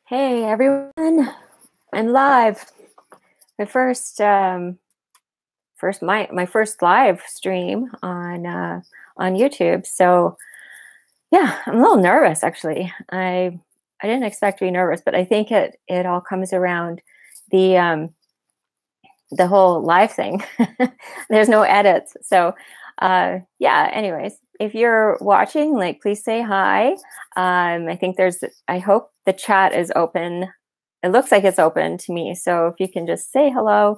Hey everyone, I'm live. My my first live stream on YouTube. So yeah, I'm a little nervous actually. I didn't expect to be nervous, but I think it all comes around the whole live thing. There's no edits. So yeah, anyways, if you're watching, like please say hi. I hope the chat is open. It looks like it's open to me. So if you can just say hello.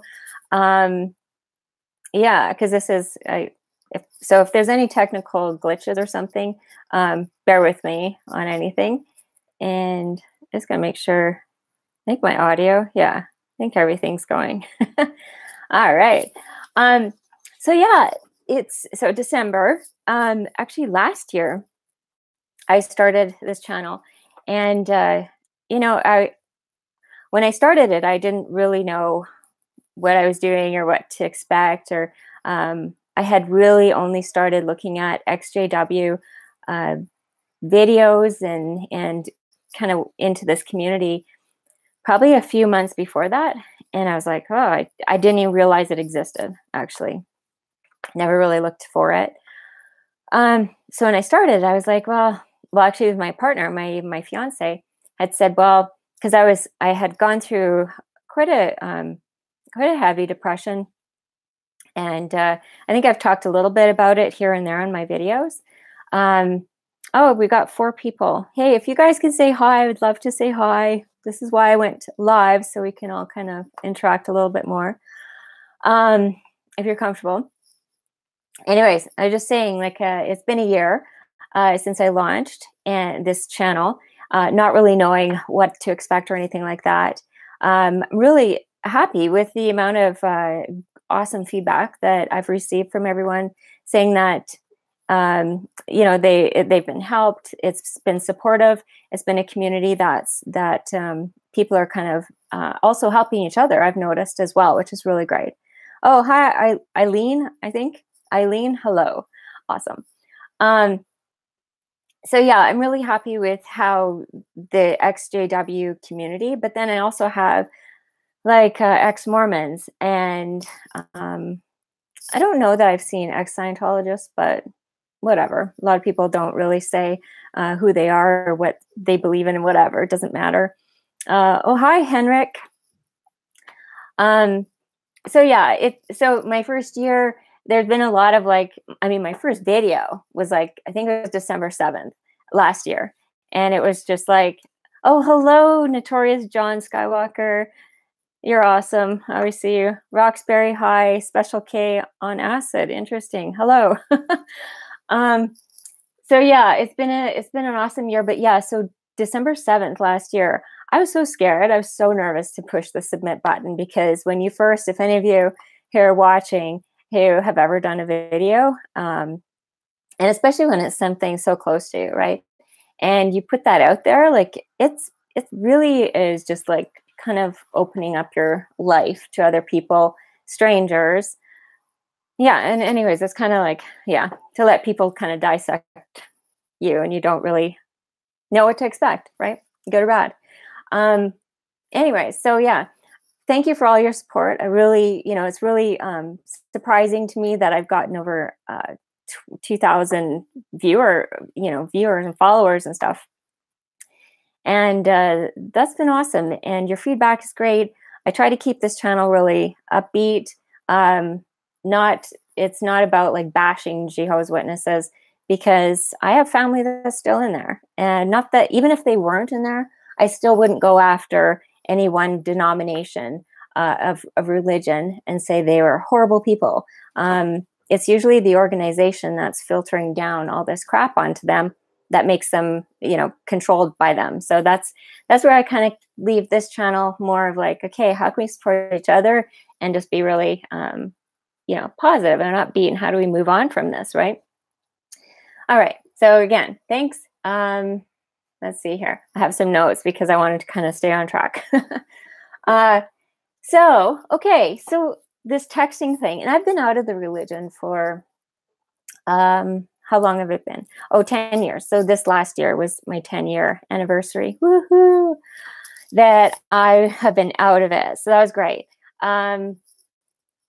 Yeah, because this is, if there's any technical glitches or something, bear with me on anything. And just gonna make sure, I think my audio, yeah, I think everything's going. All right. So yeah, so December, actually last year, I started this channel and, when I started it, I didn't really know what I was doing or what to expect, or I had really only started looking at ExJW videos and kind of into this community probably a few months before that. And I was like, oh, I didn't even realize it existed, actually. Never really looked for it. So when I started, I was like, well, actually, with my partner, my fiance had said, well, because I had gone through quite a heavy depression, and I think I've talked a little bit about it here and there in my videos. Oh, we got 4 people. Hey, if you guys can say hi, I would love to say hi. This is why I went live, so we can all kind of interact a little bit more, if you're comfortable. Anyways, I was just saying, like, it's been a year since I launched and this channel, not really knowing what to expect or anything like that. Really happy with the amount of awesome feedback that I've received from everyone, saying that they've been helped. It's been supportive. It's been a community that people are kind of also helping each other, I've noticed as well, which is really great. Oh, hi, Eileen, I think. Eileen, hello. Awesome. So yeah, I'm really happy with how the ExJW community, but then I also have like ex-Mormons, and I don't know that I've seen ex-Scientologists, but whatever. A lot of people don't really say who they are or what they believe in, and whatever. It doesn't matter. Oh, hi, Henrik. So yeah, so my first year, there's been a lot of my first video was like, I think it was December 7th last year. And it was just like, oh, hello, Notorious John Skywalker. You're awesome. I always see you. Roxbury, hi. Special K on acid. Interesting. Hello. So yeah, it's been an awesome year. But yeah, so December 7th last year, I was so scared. I was so nervous to push the submit button, because when you first, if any of you here watching who have ever done a video, and especially when it's something so close to you, right? And you put that out there, like it really is just like kind of opening up your life to other people, strangers. Yeah, and anyways, it's kind of like, yeah, to let people kind of dissect you, and you don't really know what to expect, right? Good or bad. Anyways, so yeah, thank you for all your support. I really, it's really surprising to me that I've gotten over 2,000 viewers and followers and stuff. And that's been awesome. And your feedback is great. I try to keep this channel really upbeat. It's not about like bashing Jehovah's Witnesses, because I have family that's still in there. And not that even if they weren't in there, I still wouldn't go after any one denomination of religion and say they were horrible people. It's usually the organization that's filtering down all this crap onto them that makes them, controlled by them. So that's where I kind of leave this channel more of like, okay, how can we support each other and just be really, positive and upbeat, and how do we move on from this, right? All right. So again, thanks. Let's see here. I have some notes because I wanted to kind of stay on track. Okay. So this texting thing, and I've been out of the religion for, how long have it been? Oh, 10 years. So this last year was my 10-year anniversary. Woohoo! that I have been out of it. So that was great.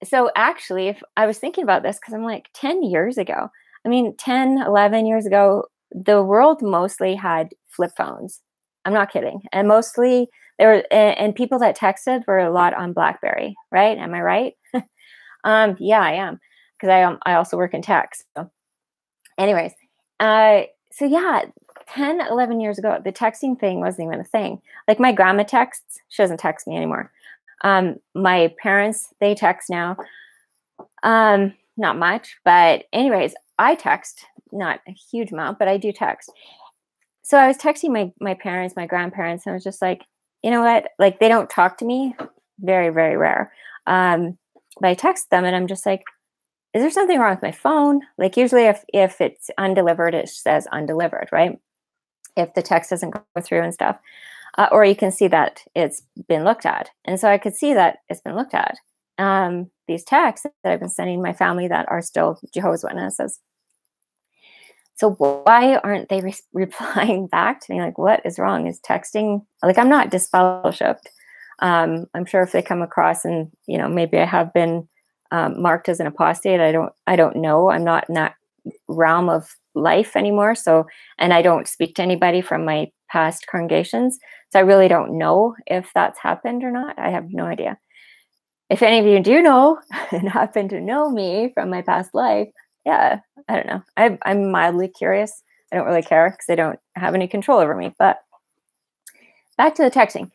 So actually, if I was thinking about this, because I'm like 10 years ago, I mean, 10, 11 years ago, the world mostly had flip phones. I'm not kidding. And mostly there were, and people that texted were a lot on BlackBerry, right? Am I right? Yeah, I am. Because I also work in tech. So anyways, so yeah, 10, 11 years ago, the texting thing wasn't even a thing. Like my grandma texts, she doesn't text me anymore. My parents, they text now. Not much, but anyways, I text, not a huge amount, but I do text. So I was texting my parents, my grandparents, and I was just like, you know what? Like they don't talk to me, very, very rare. But I text them and I'm just like, is there something wrong with my phone? Like usually if it's undelivered, it says undelivered, right? If the text doesn't go through and stuff. Or you can see that it's been looked at. And so I could see that it's been looked at. These texts that I've been sending my family that are still Jehovah's Witnesses. So why aren't they replying back to me? Like, what is wrong? Is texting, like, I'm not disfellowshipped. I'm sure if they come across and, you know, maybe I have been marked as an apostate, I don't know. I'm not in that realm of life anymore. So, and I don't speak to anybody from my past congregations. So I really don't know if that's happened or not. I have no idea. If any of you do know and happen to know me from my past life, yeah, I don't know. I'm mildly curious. I don't really care because they don't have any control over me. But back to the texting.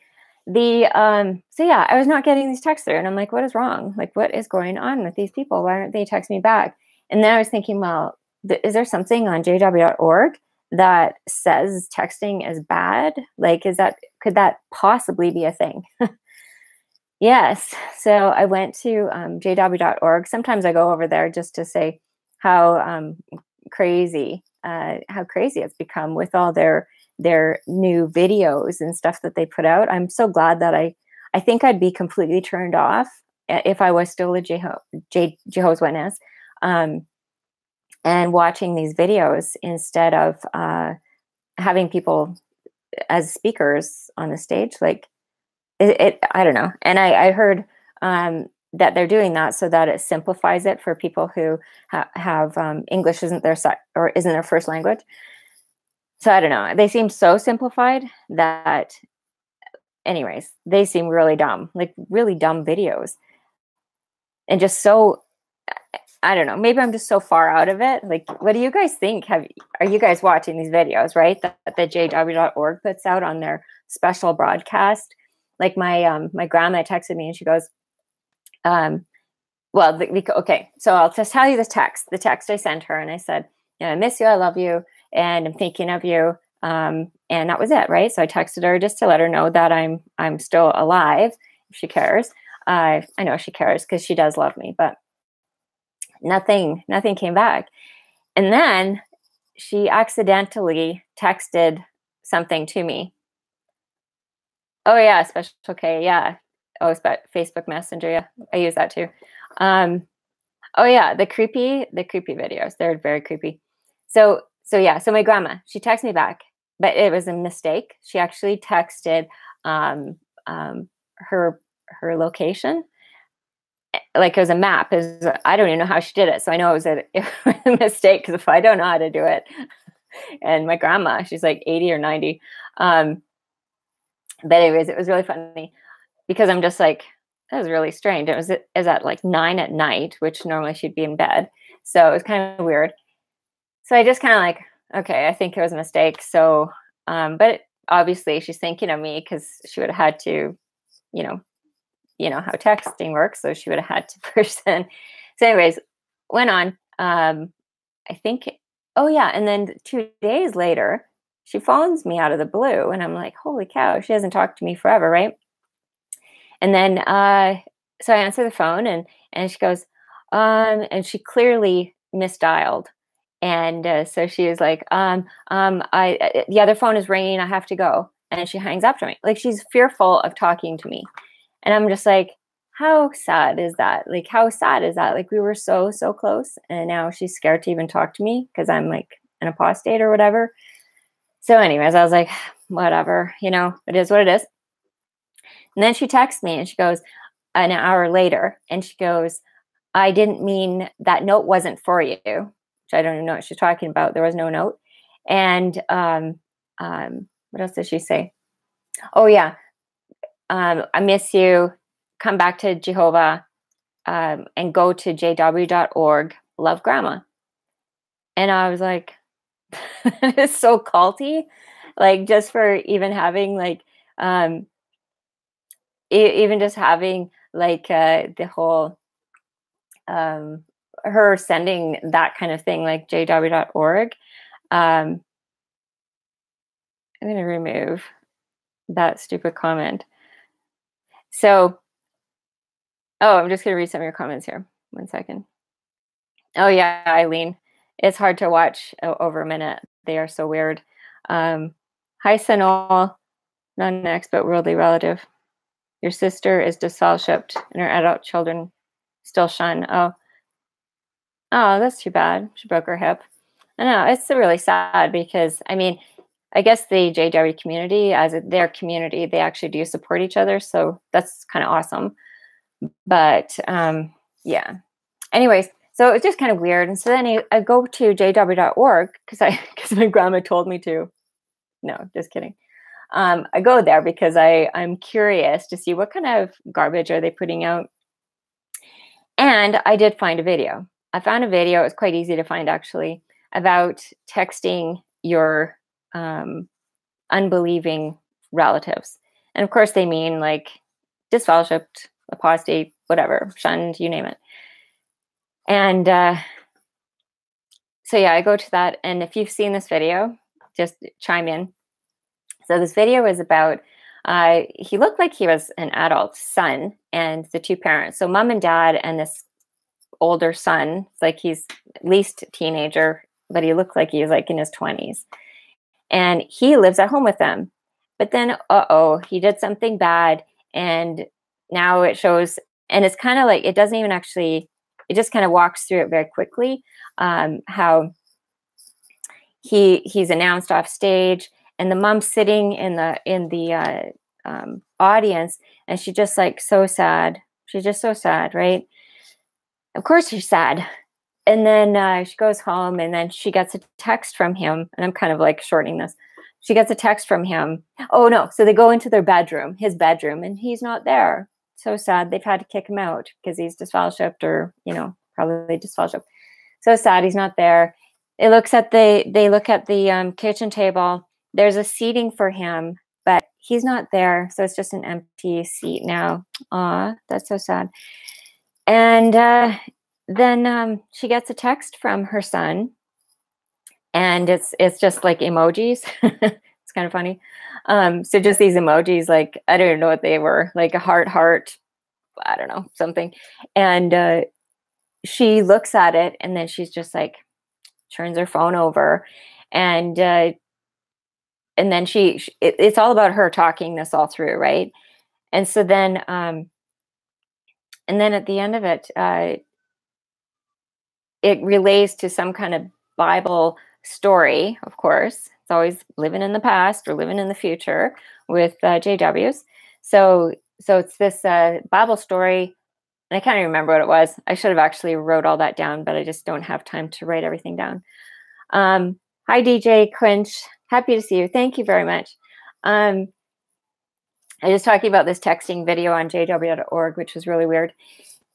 So yeah, I was not getting these texts through, and I'm like, what is wrong? Like, what is going on with these people? Why aren't they texting me back? And then I was thinking, well, is there something on jw.org that says texting is bad? Like, could that possibly be a thing? Yes. So I went to jw.org. Sometimes I go over there just to say how crazy it's become with all their new videos and stuff that they put out. I'm so glad that I think I'd be completely turned off if I was still a Jehovah's Witness and watching these videos instead of having people as speakers on the stage. Like I don't know. And I heard that they're doing that so that it simplifies it for people who have English isn't their first language. So I don't know. They seem so simplified that, anyways, they seem really dumb, like really dumb videos. And just so, I don't know, maybe I'm just so far out of it. Like, what do you guys think? Are you guys watching these videos, right? That jw.org puts out on their special broadcast? Like my grandma texted me and she goes, okay, so I'll just tell you the text I sent her. And I said, I miss you. I love you. And I'm thinking of you. And that was it. Right. So I texted her just to let her know that I'm still alive. If she cares. I know she cares because she does love me, but nothing came back. And then she accidentally texted something to me. Oh yeah. Special K. Yeah. Oh, it's about Facebook Messenger. Yeah. I use that too. Oh yeah. The creepy videos. They're very creepy. So my grandma, she texted me back, but it was a mistake. She actually texted her location. Like it was a map. I don't even know how she did it. So I know it was a mistake because if I don't know how to do it, and my grandma, she's like 80 or 90. But anyways, it was really funny because I'm just like, that was really strange. It was at like 9 at night, which normally she'd be in bed. So it was kind of weird. So I just kind of like, okay, I think it was a mistake. So, but obviously she's thinking of me because she would have had to, you know how texting works. So she would have had to person. So anyways, went on, I think, oh yeah. And then 2 days later, she phones me out of the blue and I'm like, holy cow, she hasn't talked to me forever. Right. And then, so I answer the phone and she goes, and she clearly misdialed. And so she was like, the other phone is ringing. I have to go. And she hangs up to me. Like she's fearful of talking to me. And I'm just like, how sad is that? Like, how sad is that? Like we were so, so close. And now she's scared to even talk to me because I'm like an apostate or whatever. So anyways, I was like, whatever, it is what it is. And then she texts me and she goes, an hour later, and she goes, I didn't mean that note wasn't for you, which I don't even know what she's talking about. There was no note. And what else did she say? Oh, yeah. I miss you. Come back to Jehovah and go to jw.org. Love, Grandma. And I was like, it's so culty. Like, just for even having like, even just having like the whole, her sending that kind of thing, like jw.org. I'm going to remove that stupid comment. So, oh, I'm just going to read some of your comments here. 1 second. Oh, yeah, Eileen. It's hard to watch over a minute. They are so weird. Hi, Sanol, not an ex, but worldly relative. Your sister is disfellowshipped and her adult children still shun. Oh, that's too bad. She broke her hip. I know, it's really sad because, I mean, I guess the JW community, as their community, they actually do support each other. So that's kind of awesome. But yeah. Anyways, so it's just kind of weird. And so then I go to jw.org because my grandma told me to. No, just kidding. I go there because I'm curious to see what kind of garbage are they putting out. And I did find a video. I found a video. It was quite easy to find, actually, about texting your unbelieving relatives. And of course, they mean like disfellowshipped, apostate, whatever, shunned, you name it. And so, yeah, I go to that. And if you've seen this video, just chime in. So this video was about, he looked like he was an adult son and the two parents. So mom and dad and this older son. It's like he's at least a teenager, but he looked like he was like in his 20s. And he lives at home with them. But then, he did something bad. And now it shows, and it's kind of like, it doesn't even actually, it just kind of walks through it very quickly, how he's announced off stage, and the mom's sitting in the audience, and she's just like so sad. She's just so sad, right? Of course she's sad. And then she goes home, and then she gets a text from him, and I'm kind of like shortening this. She gets a text from him. Oh no, so they go into their bedroom, his bedroom, and he's not there. So sad. They've had to kick him out because he's disfellowshipped, or, probably disfellowshipped. So sad, he's not there. They look at the kitchen table. There's a seating for him, but he's not there. So it's just an empty seat now. Aw, that's so sad. And then she gets a text from her son, and it's just like emojis. It's kind of funny. So just these emojis, like, I don't know what they were, like a heart, I don't know, something. And she looks at it, and then she's just like, turns her phone over, and then it's all about her talking this all through, right? And so then at the end of it, it relays to some kind of Bible story. Of course, it's always living in the past or living in the future with JWs. So it's this Bible story, and I can't even remember what it was. I should have actually wrote all that down, but I just don't have time to write everything down. Hi, DJ Quinch. Happy to see you. Thank you very much. I was talking about this texting video on jw.org, which was really weird.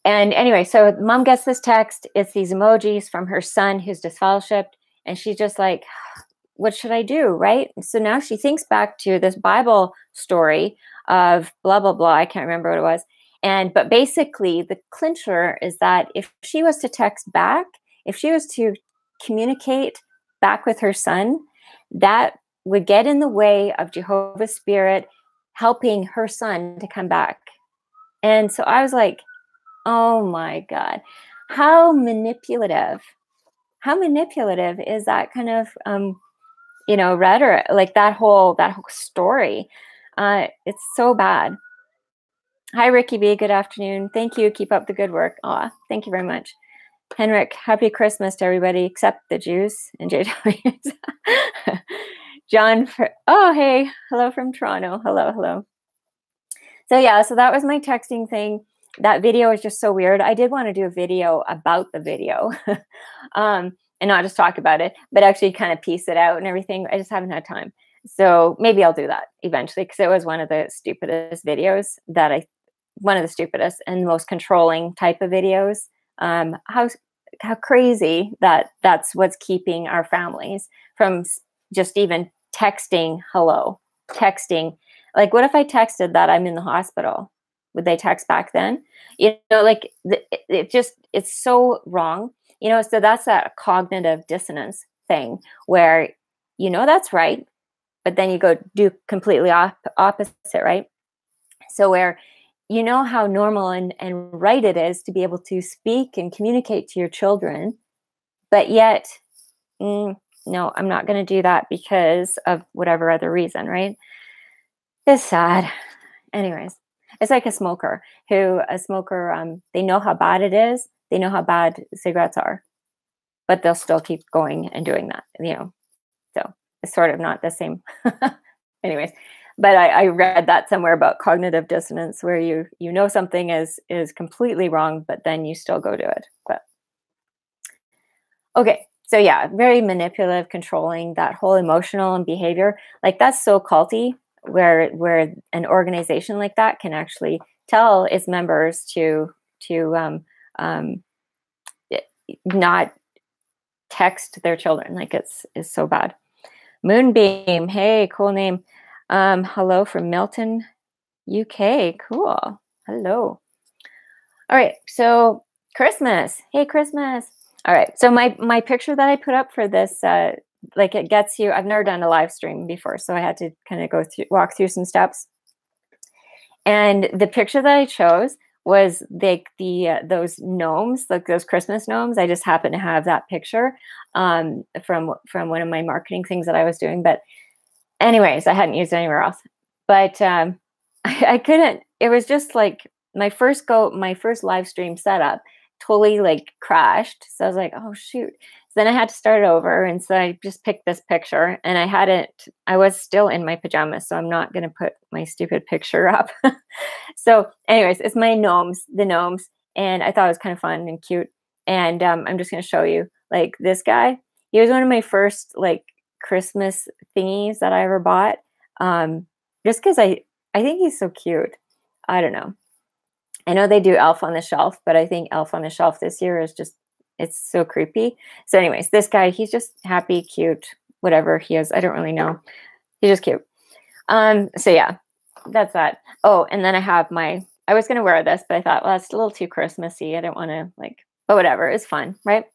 And anyway, so mom gets this text. It's these emojis from her son who's disfellowshipped. And she's just like, what should I do, right? And so now she thinks back to this Bible story of blah, blah, blah. I can't remember what it was. But basically, the clincher is that if she was to text back, if she was to communicate back with her son, that would get in the way of Jehovah's Spirit helping her son to come back. And so I was like, oh my God, how manipulative is that kind of, rhetoric, like that whole story. It's so bad. Hi, Ricky B. Good afternoon. Thank you. Keep up the good work. Aw, thank you very much. Henrik, happy Christmas to everybody except the Jews and JWs. John, oh, hey, hello from Toronto. Hello. So yeah, so that was my texting thing. That video is just so weird. I did want to do a video about the video, and not just talk about it, but actually kind of piece it out and everything. I just haven't had time. So maybe I'll do that eventually, because it was one of the stupidest videos one of the stupidest and most controlling type of videos. How crazy that that's what's keeping our families from just even texting hello, texting. Like, what if I texted that I'm in the hospital? Would they text back then? Like it's so wrong. So that's that cognitive dissonance thing where that's right, but then you go do completely opposite, right? So where how normal and right it is to be able to speak and communicate to your children, but yet, no, I'm not going to do that because of whatever other reason, right? It's sad. Anyways, it's like a smoker, they know how bad it is. They know how bad cigarettes are, but they'll still keep going and doing that, so it's sort of not the same. Anyways, but I read that somewhere about cognitive dissonance, where you know something is completely wrong, but then you still go do it. But okay, so yeah, very manipulative, controlling, that whole emotional and behavior, like that's so culty, where an organization like that can actually tell its members to not text their children. Like it's so bad. Moonbeam, hey, cool name. Hello from Milton, UK. Cool. Hello. All right. So Christmas. Hey, Christmas. All right. So my picture that I put up for this, like it gets you. I've never done a live stream before, so I had to kind of walk through some steps. And the picture that I chose was those gnomes, like those Christmas gnomes. I just happened to have that picture from one of my marketing things that I was doing. But anyways, I hadn't used it anywhere else. But I couldn't. It was just like my first live stream setup totally like crashed. So I was like, oh shoot. So then I had to start over, and so I just picked this picture, and I was still in my pajamas, so I'm not going to put my stupid picture up. So anyways, it's the gnomes, and I thought it was kind of fun and cute. And I'm just going to show you, like, this guy. He was one of my first like Christmas thingies that I ever bought, just because I think he's so cute. I don't know. I know they do Elf on the Shelf, but I think Elf on the Shelf this year is just, it's so creepy. So anyways, this guy, he's just happy, cute, whatever he is. I don't really know. He's just cute. So yeah, that's that. Oh, and then I was going to wear this, but I thought, well, it's a little too Christmassy. I don't want to but whatever. It's fun, right?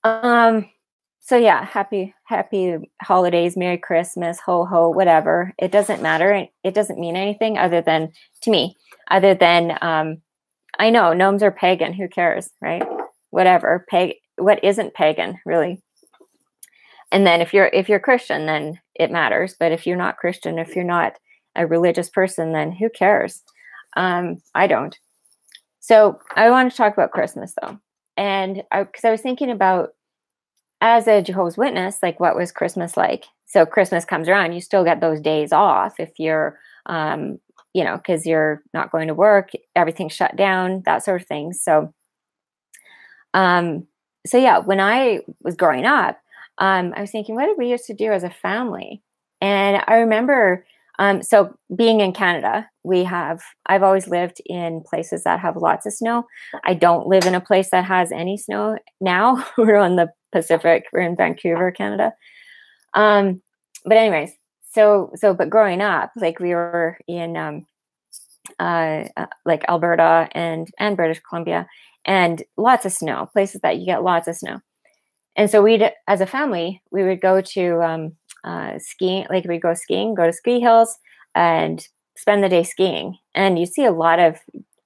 So yeah, happy holidays, Merry Christmas, ho ho, whatever. It doesn't matter. It doesn't mean anything to me, other than I know gnomes are pagan. Who cares, right? Whatever. What isn't pagan, really? And then if you're Christian, then it matters. But if you're not Christian, if you're not a religious person, then who cares? I don't. So I want to talk about Christmas though, and because I was thinking about, as a Jehovah's Witness, like, what was Christmas like? So Christmas comes around, you still get those days off if you're, because you're not going to work, everything's shut down, that sort of thing. So, yeah, when I was growing up, I was thinking, what did we used to do as a family? And I remember, so being in Canada, I've always lived in places that have lots of snow. I don't live in a place that has any snow now. We're on the Pacific. We're in Vancouver, Canada. But anyways, but growing up, like, we were in like Alberta and British Columbia, and lots of snow, places that you get lots of snow. And so as a family, we would go to skiing. Like, we'd go skiing, go to ski hills, and spend the day skiing. And you see a lot of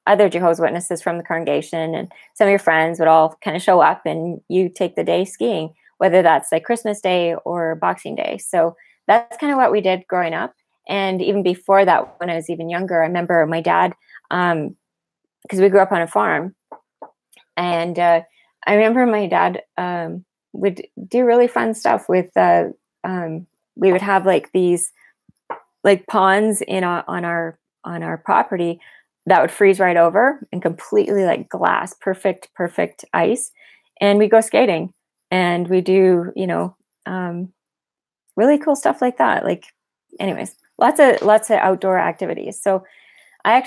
other Jehovah's Witnesses from the congregation, and some of your friends would all kind of show up, and you take the day skiing, whether that's like Christmas Day or Boxing Day. So that's kind of what we did growing up. And even before that, when I was even younger, I remember my dad, because we grew up on a farm, and I remember my dad would do really fun stuff with, we would have like these like ponds on our on our property that would freeze right over and completely like glass, perfect ice. And we go skating and we do, really cool stuff like that. Like, anyways, lots of outdoor activities. So I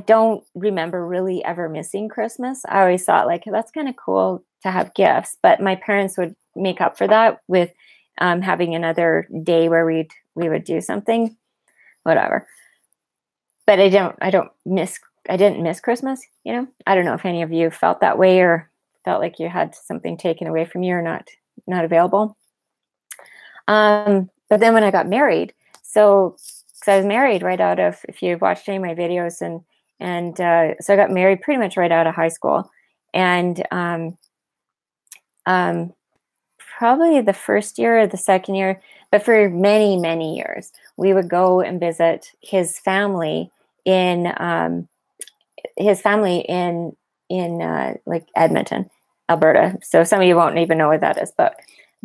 don't remember really ever missing Christmas. I always thought like that's kind of cool to have gifts, but my parents would make up for that with having another day where we would do something, whatever. But I didn't miss Christmas. I don't know if any of you felt that way or felt like you had something taken away from you or not available. But then when I got married, so I was married right out of, if you've watched any of my videos, and so I got married pretty much right out of high school, and probably the first year or the second year, but for many years, we would go and visit his family in like Edmonton, Alberta. So some of you won't even know what that is, but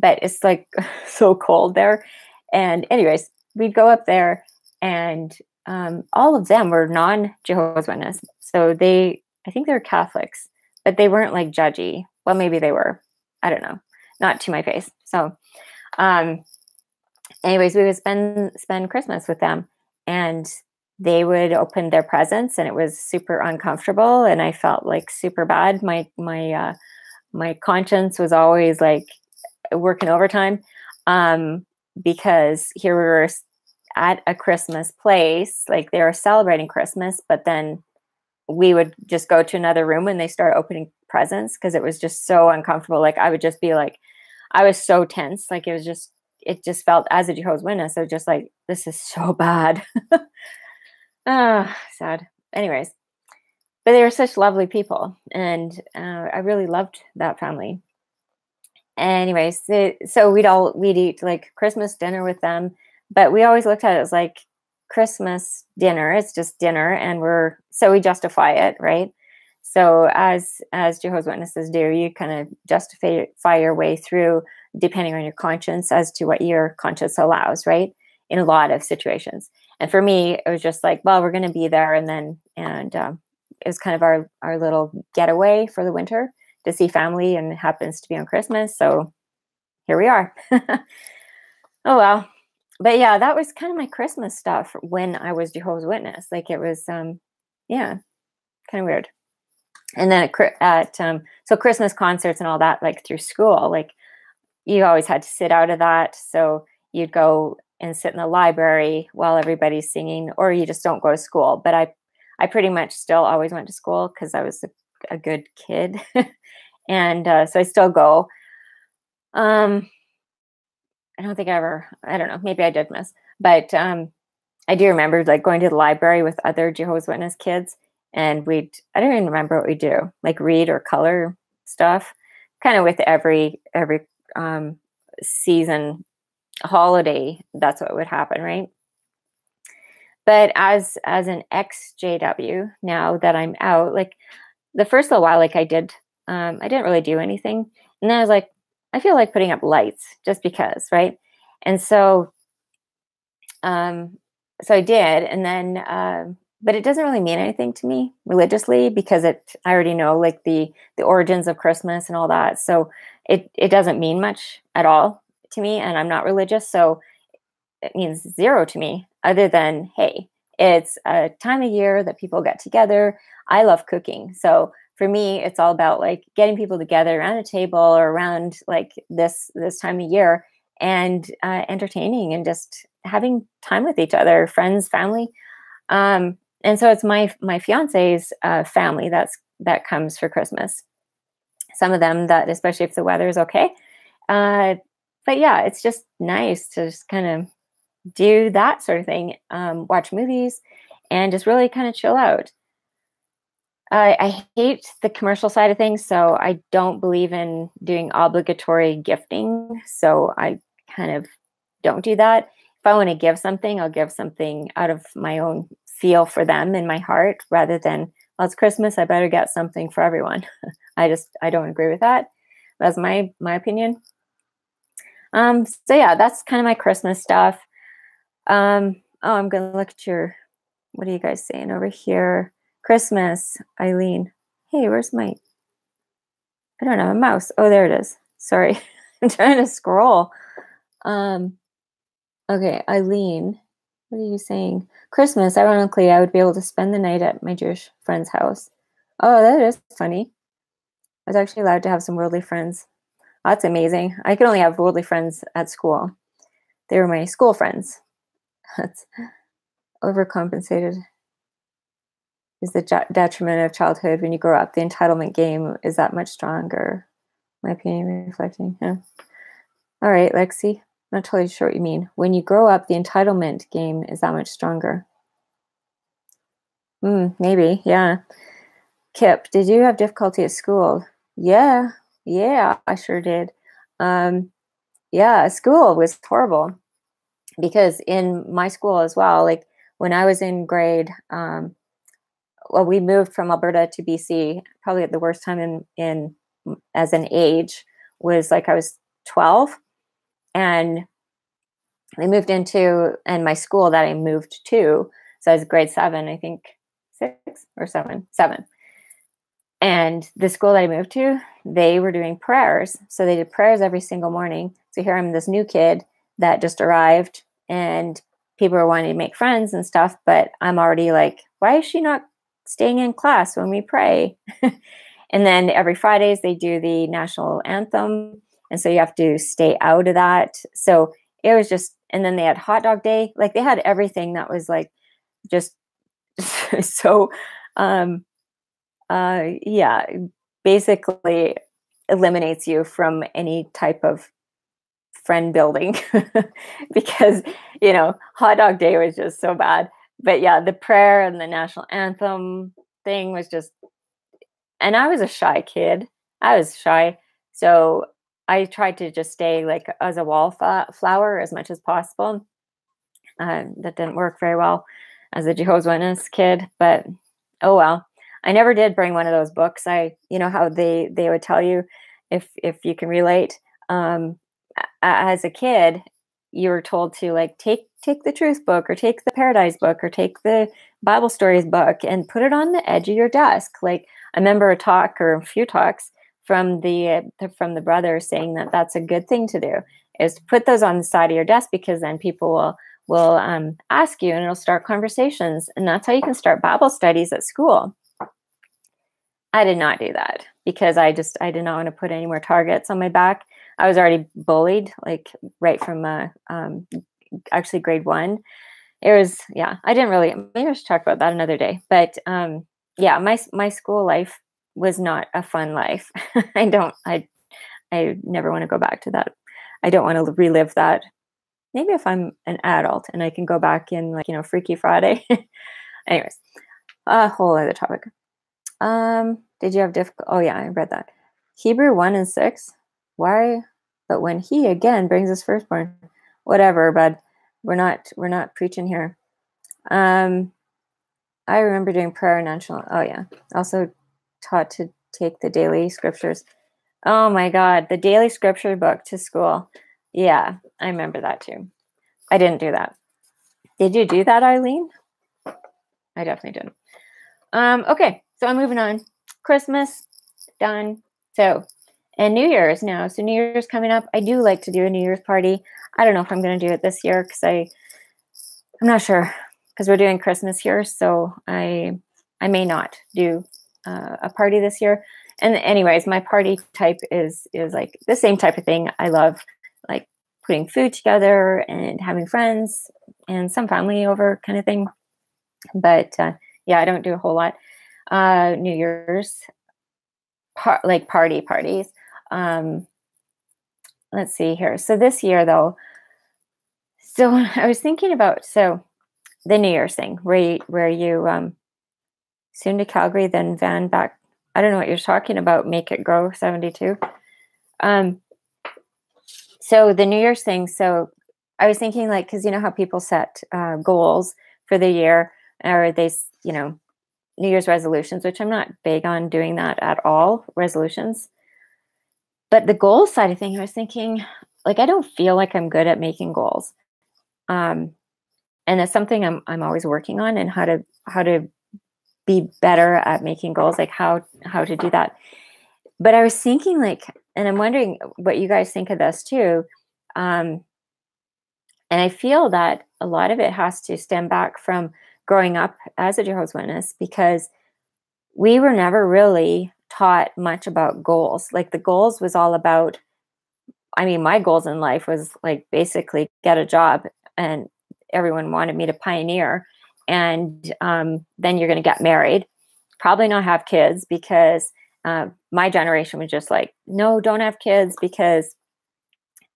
it's like so cold there. And anyways, we'd go up there, and all of them were non-Jehovah's Witness. So I think they were Catholics, but they weren't like judgy. Well, maybe they were. I don't know. Not to my face. So anyways, we would spend Christmas with them, and they would open their presents, and it was super uncomfortable, and I felt like super bad. My conscience was always like working overtime, because here we were at a Christmas place, like they were celebrating Christmas, but then we would just go to another room when they start opening presents, because it was just so uncomfortable. Like I would just be like, I was so tense. Like it just felt, as a Jehovah's Witness, I was just like, this is so bad. Sad. Anyways, but they were such lovely people, and I really loved that family. Anyways, so we'd eat like Christmas dinner with them, but we always looked at it as like Christmas dinner. It's just dinner, and so we justify it, right? So as Jehovah's Witnesses do, you kind of justify your way through, depending on your conscience, as to what your conscience allows, right? In a lot of situations. And for me, it was just like, well, we're going to be there, and it was kind of our little getaway for the winter to see family, and it happens to be on Christmas. So here we are. Oh, well. But yeah, that was kind of my Christmas stuff when I was Jehovah's Witness. Like it was, yeah, kind of weird. And then so Christmas concerts and all that, like through school, like you always had to sit out of that. So you'd go and sit in the library while everybody's singing, or you just don't go to school. But I pretty much still always went to school because I was a good kid. And so I still go. I don't think I don't know, maybe I did miss, but I do remember like going to the library with other Jehovah's Witness kids, and I don't even remember what we do, like read or color stuff, kind of with every season holiday. That's what would happen, right? But as an ex-JW, now that I'm out, like the first little while, like I didn't really do anything, and then I was like, I feel like putting up lights just because, right? And so I did, and then but it doesn't really mean anything to me religiously, because I already know like the origins of Christmas and all that. So it doesn't mean much at all to me, and I'm not religious, so it means zero to me, other than, hey, it's a time of year that people get together. I love cooking, so for me, it's all about like getting people together around a table or around like this time of year, and entertaining and just having time with each other, friends, family. And so it's my fiance's family that comes for Christmas. Some of them that, especially if the weather is okay. But yeah, it's just nice to just kind of do that sort of thing, watch movies, and just really kind of chill out. I hate the commercial side of things, so I don't believe in doing obligatory gifting. So I kind of don't do that. If I want to give something, I'll give something out of my own feel for them in my heart, rather than, well, it's Christmas, I better get something for everyone. I don't agree with that. That's my opinion. So yeah, that's kind of my Christmas stuff. Oh, I'm gonna look at your What are you guys saying over here? Christmas, Eileen. Hey, where's my, I don't know, a mouse. Oh, there it is. Sorry. I'm trying to scroll. Okay, Eileen, what are you saying? Christmas, ironically, I would be able to spend the night at my Jewish friend's house. Oh, that is funny. I was actually allowed to have some worldly friends. That's amazing. I could only have worldly friends at school. They were my school friends. That's overcompensated. Is the detriment of childhood when you grow up. The entitlement game is that much stronger. My opinion reflecting. Yeah. All right, Lexi. I'm not totally sure what you mean. When you grow up, the entitlement game is that much stronger. Maybe, yeah. Kip, did you have difficulty at school? Yeah, I sure did. Yeah, school was horrible because in my school as well, like when I was in grade, well, we moved from Alberta to BC probably at the worst time in as an age was like I was 12, and I moved into, and my school that I moved to, so I was grade 7, I think 6 or 7. And the school that I moved to, they were doing prayers. So they did prayers every single morning. So here I'm this new kid that just arrived, and people are wanting to make friends and stuff, but I'm already like, why is she not staying in class when we pray? And then every Fridays they do the national anthem. And so you have to stay out of that. So it was just, and then they had Hotdog Day. Like they had everything that was like just so, yeah, basically eliminates you from any type of friend building because, you know, Hotdog Day was just so bad. But yeah, the prayer and the national anthem thing was just, and I was a shy kid. I was shy. So I tried to just stay like as a wallflower as much as possible. That didn't work very well as a Jehovah's Witness kid, but oh well. I never did bring one of those books. You know how they would tell you if you can relate. As a kid, you were told to like take the truth book or take the paradise book or take the Bible stories book and put it on the edge of your desk. Like I remember a talk or a few talks from the brother saying that that's a good thing to do, is to put those on the side of your desk, because then people will ask you and it'll start conversations, and that's how you can start Bible studies at school. I did not do that because I did not want to put any more targets on my back. I was already bullied, like right from actually grade 1. It was, yeah, I didn't really, maybe I should talk about that another day. But yeah, my school life was not a fun life. I never want to go back to that. I don't want to relive that. Maybe if I'm an adult and I can go back in, like, you know, Freaky Friday. Anyways, a whole other topic. Did you have difficult? Oh yeah, I read that. Hebrew 1:6. Why? But when he again brings his firstborn, whatever. But we're not preaching here. I remember doing prayer national. Oh yeah, also taught to take the daily scriptures. Oh my God, the daily scripture book to school. Yeah, I remember that too. I didn't do that. Did you do that, Eileen? I definitely didn't. Okay, so I'm moving on. Christmas, done. So, and New Year's now. So New Year's coming up. I do like to do a New Year's party. I don't know if I'm going to do it this year because I'm not sure, because we're doing Christmas here. So I may not do a party this year. And anyways, my party type is like the same type of thing. I love like putting food together and having friends and some family over kind of thing. But yeah, I don't do a whole lot. New Year's, like parties. Let's see here. So this year though, so I was thinking about, so the New Year's thing where you soon to Calgary, then van back. I don't know what you're talking about. Make it grow 72. So the New Year's thing. So I was thinking, like, because you know how people set goals for the year, or they, you know, New Year's resolutions, which I'm not big on doing that at all, resolutions. But the goal side of thing, I was thinking, like, I don't feel like I'm good at making goals. and it's something I'm always working on, and how to be better at making goals, like how to do that. But I was thinking, like, and I'm wondering what you guys think of this too. And I feel that a lot of it has to stem back from growing up as a Jehovah's Witness, because we were never really taught much about goals. Like, the goals was all about, I mean, my goals in life was like basically get a job, and everyone wanted me to pioneer. And then you're going to get married, probably not have kids, because my generation was just like, no, don't have kids, because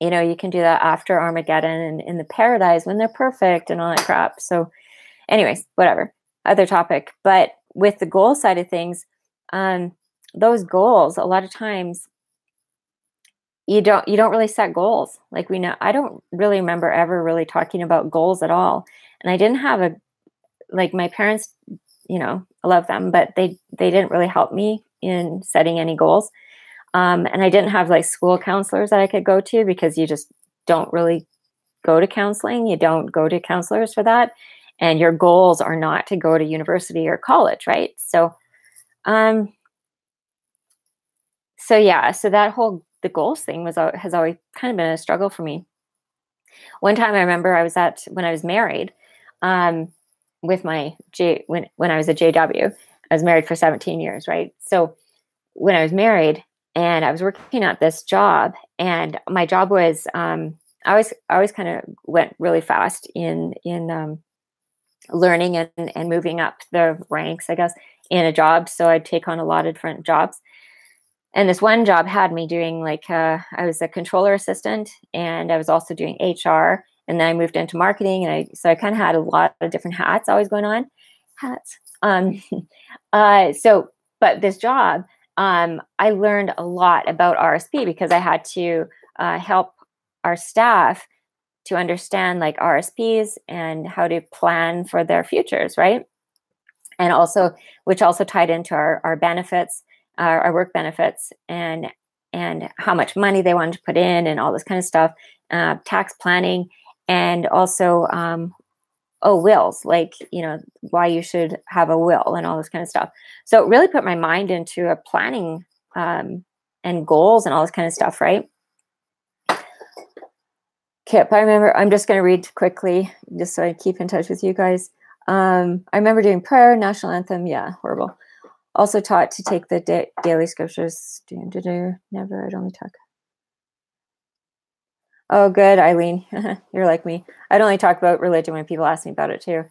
you can do that after Armageddon and in the paradise when they're perfect and all that crap. So anyways, whatever, other topic. But with the goal side of things, those goals, a lot of times you don't really set goals. Like, I don't really remember ever really talking about goals at all. And I didn't have like, my parents, I love them, but they didn't really help me in setting any goals. And I didn't have like school counselors that I could go to, because you just don't really go to counseling. You don't go to counselors for that. And your goals are not to go to university or college, right? So, yeah, so that whole, the goals thing has always kind of been a struggle for me. One time I remember when I was married, with when I was a JW, I was married for 17 years, right? So when I was married and I was working at this job, and my job was, I always kind of went really fast in learning and moving up the ranks, I guess, in a job. So I'd take on a lot of different jobs. And this one job had me doing like, I was a controller assistant, and I was also doing HR. And then I moved into marketing, and so I kind of had a lot of different hats always going on. Hats. But this job, I learned a lot about RSP, because I had to help our staff to understand like RSPs and how to plan for their futures, right? And also, which also tied into our benefits, our work benefits, and how much money they wanted to put in, and all this kind of stuff, tax planning, and also wills, like, why you should have a will and all this kind of stuff. So it really put my mind into a planning and goals and all this kind of stuff, right? Kip, I remember, I'm just going to read quickly just so I keep in touch with you guys. I remember doing prayer, national anthem. Yeah, horrible. Also taught to take the daily scriptures. Never, I'd only talk. Oh, good, Eileen. You're like me. I'd only talk about religion when people ask me about it too.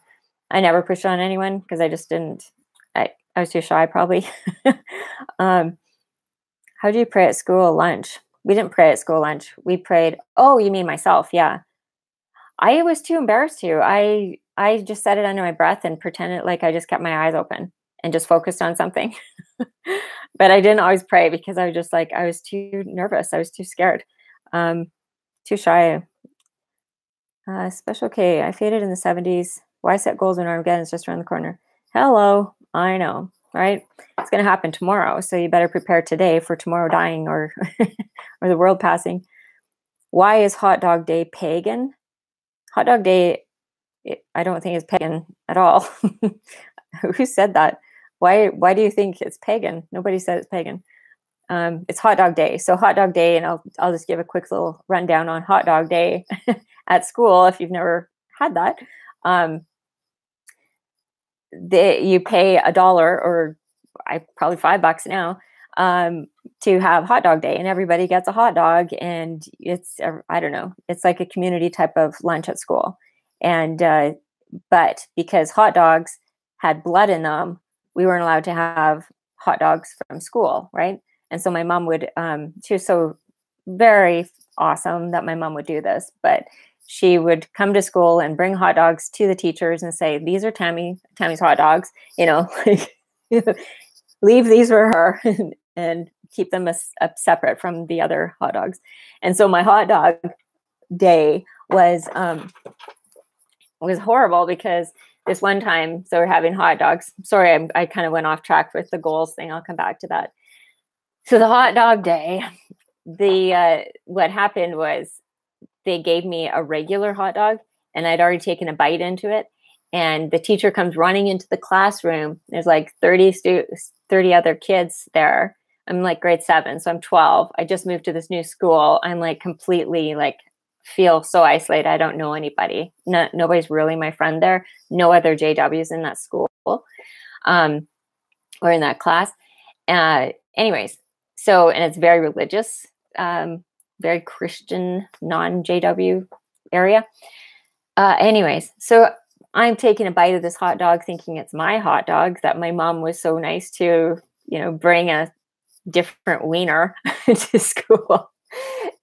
I never pushed on anyone, because I just didn't. I was too shy, probably. How do you pray at school lunch? We didn't pray at school lunch. We prayed. Oh, you mean myself? Yeah. I was too embarrassed to. I just said it under my breath and pretended like I just kept my eyes open and just focused on something. But I didn't always pray, because I was just like, I was too nervous. I was too scared. Too shy. Special K, I faded in the 70s. Why set goals when Armageddon is just around the corner? Hello, I know, right? It's going to happen tomorrow, so you better prepare today for tomorrow dying or or the world passing. Why is Hot Dog Day pagan? Hot Dog Day, I don't think is pagan at all. Who said that? Why do you think it's pagan? Nobody said it's pagan. It's Hot Dog Day. So Hot Dog Day, and I'll just give a quick little rundown on Hot Dog Day at school if you've never had that. You pay $1 or probably $5 now to have Hot Dog Day, and everybody gets a hot dog, and it's I don't know, it's like a community type of lunch at school. And but because hot dogs had blood in them, we weren't allowed to have hot dogs from school, right? And so my mom would, she was so very awesome that my mom would do this, but she would come to school and bring hot dogs to the teachers and say, these are Tammy's hot dogs, like, leave these for her and keep them separate from the other hot dogs. And so my Hot Dog Day was horrible, because this one time, so we're having hot dogs. Sorry, I kind of went off track with the goals thing. I'll come back to that. So the Hot Dog Day, what happened was they gave me a regular hot dog, and I'd already taken a bite into it. And the teacher comes running into the classroom. There's like 30 other kids there. I'm like grade 7, so I'm 12. I just moved to this new school. I'm like completely like feel so isolated. I don't know anybody. Nobody's really my friend there. No other JWs in that school or in that class. Anyways, so, and it's very religious, very Christian, non-JW area. Anyways, so I'm taking a bite of this hot dog thinking it's my hot dog that my mom was so nice to, bring a different wiener to school.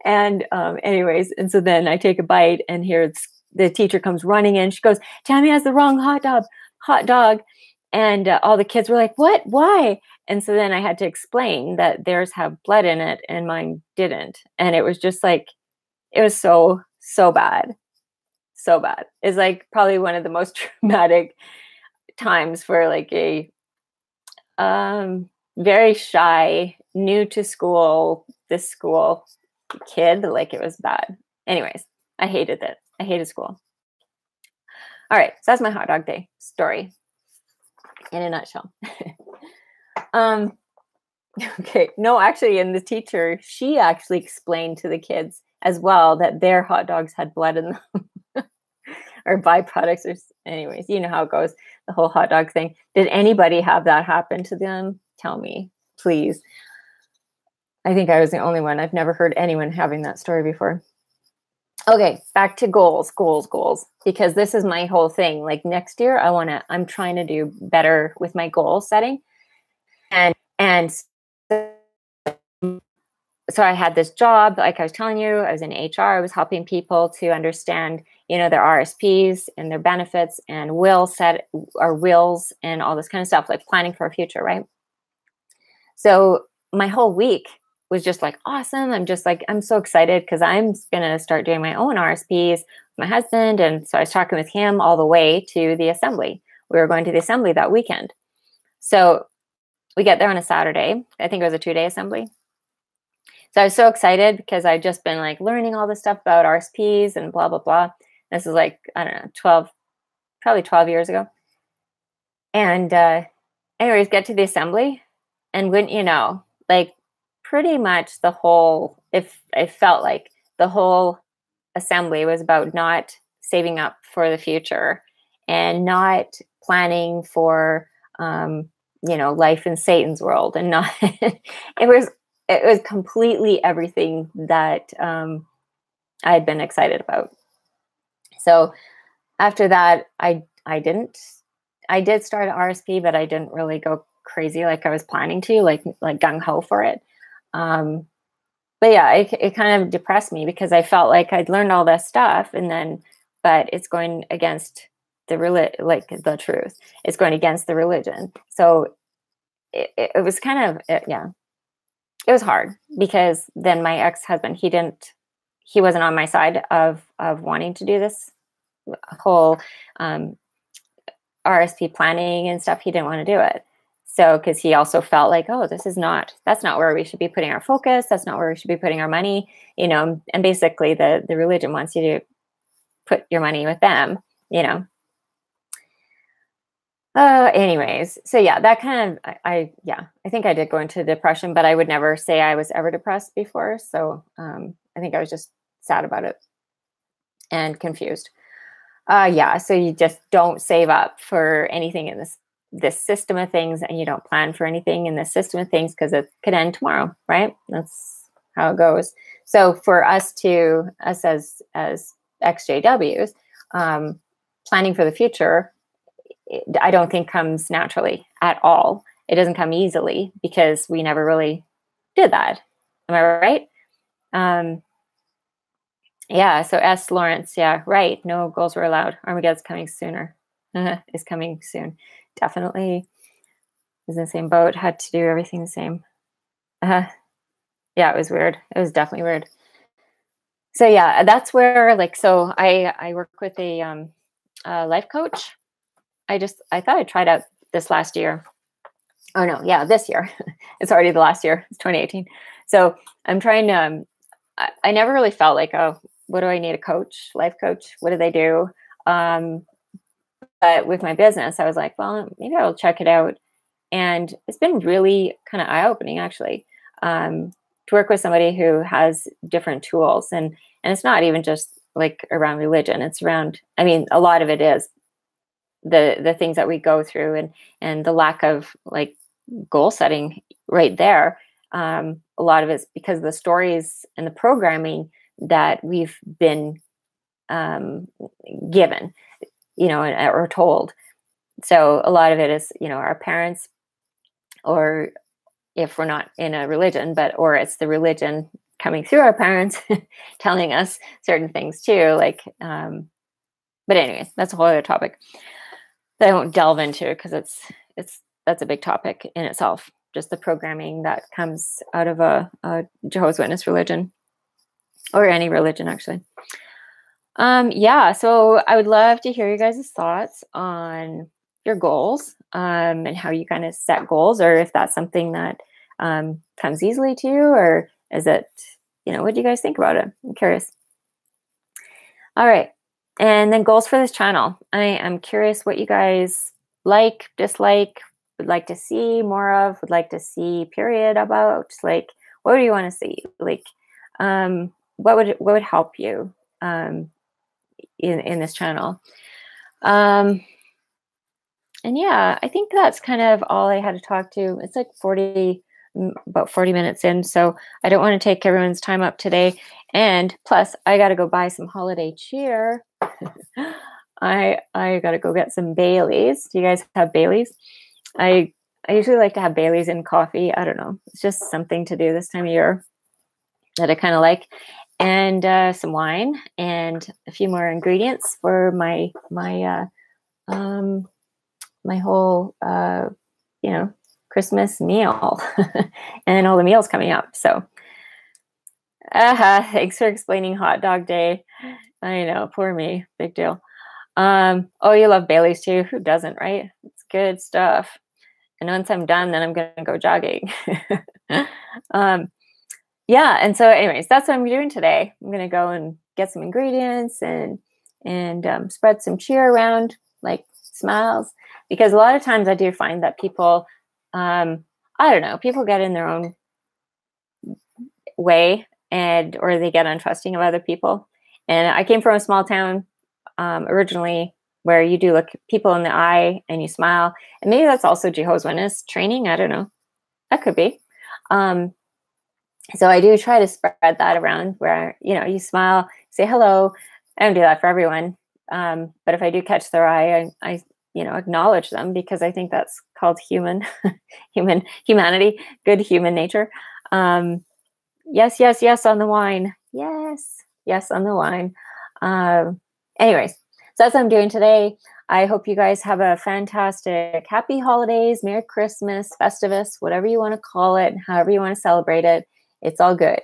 And anyways, and so then I take a bite and here the teacher comes running in. She goes, Tammy has the wrong hot dog. And all the kids were like, what? Why? And so then I had to explain that theirs have blood in it and mine didn't. And it was just like, it was so bad. So bad. It's like probably one of the most traumatic times for like a very shy, new to this school kid. Like it was bad. Anyways, I hated it. I hated school. All right. So that's my hot dog day story in a nutshell. Okay. No, actually, and the teacher, she actually explained to the kids as well that their hot dogs had blood in them. Or byproducts, or anyways, you know how it goes, the whole hot dog thing. Did anybody have that happen to them? Tell me, please. I think I was the only one. I've never heard anyone having that story before. Okay, back to goals, because this is my whole thing. Like next year, I'm trying to do better with my goal setting. And so I had this job, like I was telling you, I was in HR. I was helping people to understand, their RSPs and their benefits and wills and all this kind of stuff, like planning for a future, right? So my whole week was just like awesome. I'm so excited because I'm going to start doing my own RSPs with my husband. And so I was talking with him all the way to the assembly. We were going to the assembly that weekend. So we get there on a Saturday. I think it was a 2-day assembly. So I was so excited because I'd just been like learning all this stuff about RSPs and blah, blah, blah. This is like, I don't know, probably 12 years ago. And anyways, get to the assembly. And wouldn't you know, like pretty much it felt like the whole assembly was about not saving up for the future and not planning for, life in Satan's world. And not, it was completely everything that I had been excited about. So after that, I did start an RSP, but I didn't really go crazy like I was planning to, like gung ho for it. But yeah, it kind of depressed me because I felt like I'd learned all this stuff, but it's going against the truth. It's going against the religion. So it was kind of it was hard because then my ex-husband, he wasn't on my side of wanting to do this whole RSP planning and stuff. He didn't want to do it. So, because he also felt like, oh, that's not where we should be putting our focus. That's not where we should be putting our money, and basically the religion wants you to put your money with them, anyways. So yeah, that kind of, I think I did go into depression, but I would never say I was ever depressed before. So, I think I was just sad about it and confused. So you just don't save up for anything in this system of things, and you don't plan for anything in this system of things because it could end tomorrow, right? That's how it goes. So for us as ExJWs, planning for the future, I don't think comes naturally at all. It doesn't come easily because we never really did that. Am I right? Yeah, so S. Lawrence, yeah, right. No goals were allowed. Armageddon's coming sooner. Is coming soon. Definitely is in the same boat. Had to do everything the same. Yeah, it was weird. It was definitely weird. So yeah, that's where I work with a life coach. I thought I tried out this last year. Oh no, yeah, this year. It's already the last year. It's 2018. So I'm trying to. I never really felt like, oh, what do I need a coach, life coach? What do they do? But with my business, I was like, well, maybe I'll check it out. And it's been really kind of eye-opening, actually, to work with somebody who has different tools. And it's not even just like around religion. It's around, I mean, a lot of it is the things that we go through, and the lack of like goal setting right there. A lot of it's because of the stories and the programming that we've been given, or told. So a lot of it is, our parents, or if we're not in a religion, or it's the religion coming through our parents telling us certain things too. Like, but anyways, that's a whole other topic that I won't delve into, because that's a big topic in itself. Just the programming that comes out of a Jehovah's Witness religion, or any religion, actually. Yeah, so I would love to hear you guys' thoughts on your goals, and how you kind of set goals, or if that's something that comes easily to you, or is it, what do you guys think about it? I'm curious. All right. And then goals for this channel. I am curious what you guys like, dislike, would like to see more of, would like to see period about. Like, what do you want to see? Like, what would help you in this channel? And yeah, I think that's kind of all I had to talk to. It's like about 40 minutes in, so I don't want to take everyone's time up today. And plus, I got to go buy some holiday cheer. I got to go get some Baileys. Do you guys have Baileys? I usually like to have Baileys in coffee. I don't know. It's just something to do this time of year that I kind of like. And some wine and a few more ingredients for my whole Christmas meal and all the meals coming up. So thanks for explaining Hot Dog Day. I know, poor me, big deal. Oh, you love Baileys too. Who doesn't, right? It's good stuff. And once I'm done, then I'm gonna go jogging. Yeah, and so anyways, that's what I'm doing today. I'm gonna go and get some ingredients and spread some cheer around, like smiles, because a lot of times I do find that people, I don't know, people get in their own way, or they get untrusting of other people. And I came from a small town originally, where you do look people in the eye and you smile. And maybe that's also Jehovah's Witness training. I don't know. That could be. So I do try to spread that around, where, you smile, say hello. I don't do that for everyone. But if I do catch their eye, I acknowledge them, because I think that's called humanity, good human nature. Yes, yes, yes on the wine. Yes, yes on the wine. Anyways, so that's what I'm doing today. I hope you guys have a fantastic, happy holidays, Merry Christmas, Festivus, whatever you want to call it, however you want to celebrate it. It's all good.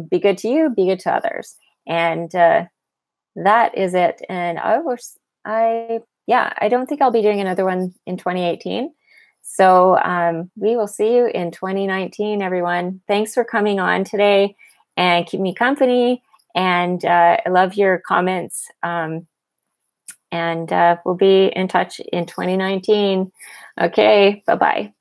Be good to you, be good to others. And that is it. And I don't think I'll be doing another one in 2018. So we will see you in 2019, everyone. Thanks for coming on today and keep me company. And I love your comments. And we'll be in touch in 2019. Okay, bye-bye.